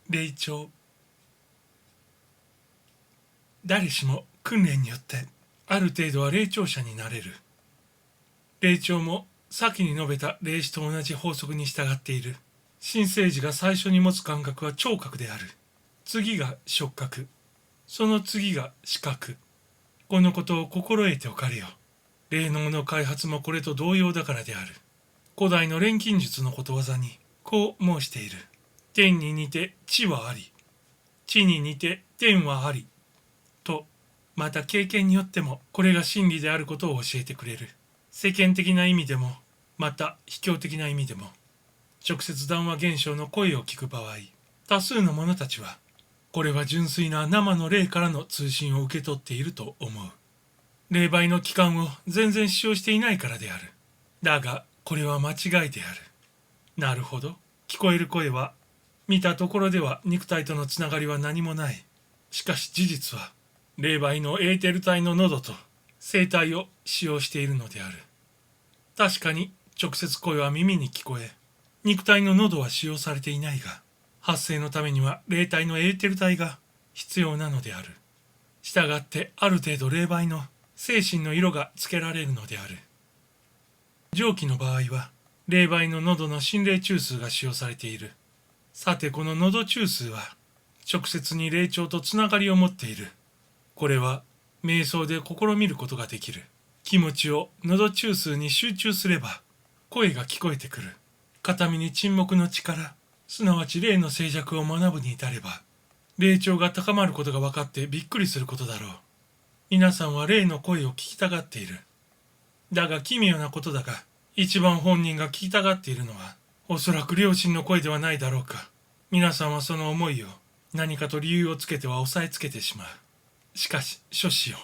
霊長。誰しも訓練によってある程度は霊長者になれる。霊長も先に述べた霊視と同じ法則に従っている。新生児が最初に持つ感覚は聴覚である。次が触覚。その次が視覚。このことを心得ておかれよ。霊能の開発もこれと同様だからである。古代の錬金術のことわざにこう申している。天に似て地はあり、地に似て天はあり。と、また経験によってもこれが真理であることを教えてくれる。世間的な意味でも、また秘境的な意味でも、直接談話現象の声を聞く場合、多数の者たちは、これは純粋な生の霊からの通信を受け取っていると思う。霊媒の器官を全然使用していないからである。だが、これは間違いである。なるほど。聞こえる声は、見たところでは肉体とのつながりは何もない。しかし事実は、霊媒のエーテル体の喉と声帯を使用しているのである。確かに直接声は耳に聞こえ、肉体の喉は使用されていないが、発声のためには霊体のエーテル体が必要なのである。したがってある程度霊媒の精神の色がつけられるのである。上記の場合は、霊媒の喉の心霊中枢が使用されている。さてこの喉中枢は、直接に霊長とつながりを持っている。これは瞑想で試みることができる。気持ちを喉中枢に集中すれば声が聞こえてくる。片身に沈黙の力、すなわち霊の静寂を学ぶに至れば、霊長が高まることが分かってびっくりすることだろう。皆さんは霊の声を聞きたがっている。だが奇妙なことだが、一番本人が聞きたがっているのは、おそらく良心の声ではないだろうか。皆さんはその思いを何かと理由をつけては押さえつけてしまう。しかし、諸子よ。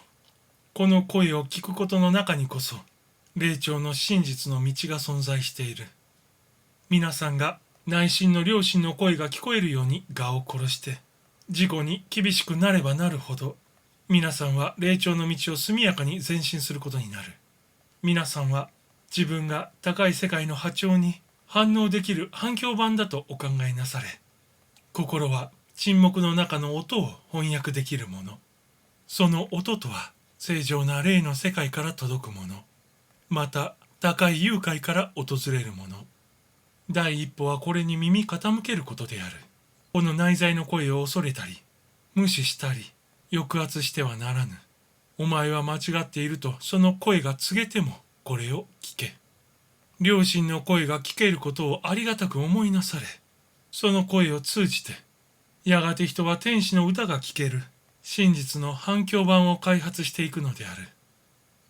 この声を聞くことの中にこそ、霊長の真実の道が存在している。皆さんが内心の良心の声が聞こえるように我を殺して、自己に厳しくなればなるほど、皆さんは霊長の道を速やかに前進することになる。皆さんは自分が高い世界の波長に反応できる反響板だとお考えなされ、心は沈黙の中の音を翻訳できるもの。その音とは正常な霊の世界から届くもの。また高い幽界から訪れるもの。第一歩はこれに耳傾けることである。この内在の声を恐れたり、無視したり、抑圧してはならぬ。お前は間違っているとその声が告げてもこれを聞け。良心の声が聞けることをありがたく思いなされ。その声を通じて、やがて人は天使の歌が聞ける。真実の反響板を開発していくのである。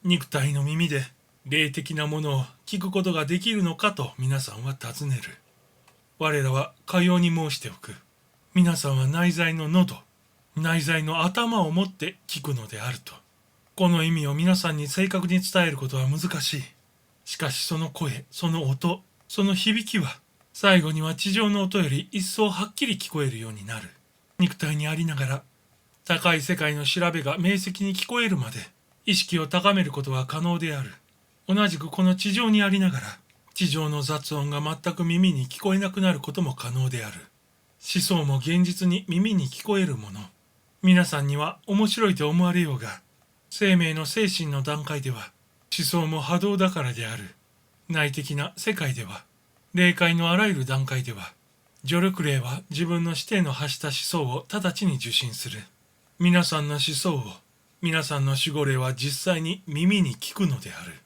肉体の耳で霊的なものを聞くことができるのかと皆さんは尋ねる。我らはかように申しておく。皆さんは内在の喉、内在の頭を持って聞くのであると。この意味を皆さんに正確に伝えることは難しい。しかしその声、その音、その響きは、最後には地上の音より一層はっきり聞こえるようになる。肉体にありながら、高い世界の調べが明晰に聞こえるまで意識を高めることは可能である。同じくこの地上にありながら地上の雑音が全く耳に聞こえなくなることも可能である。思想も現実に耳に聞こえるもの。皆さんには面白いと思われようが、生命の精神の段階では思想も波動だからである。内的な世界では、霊界のあらゆる段階では、助力霊は自分の指定の発した思想を直ちに受信する。皆さんの思想を、皆さんの守護霊は実際に耳に聞くのである。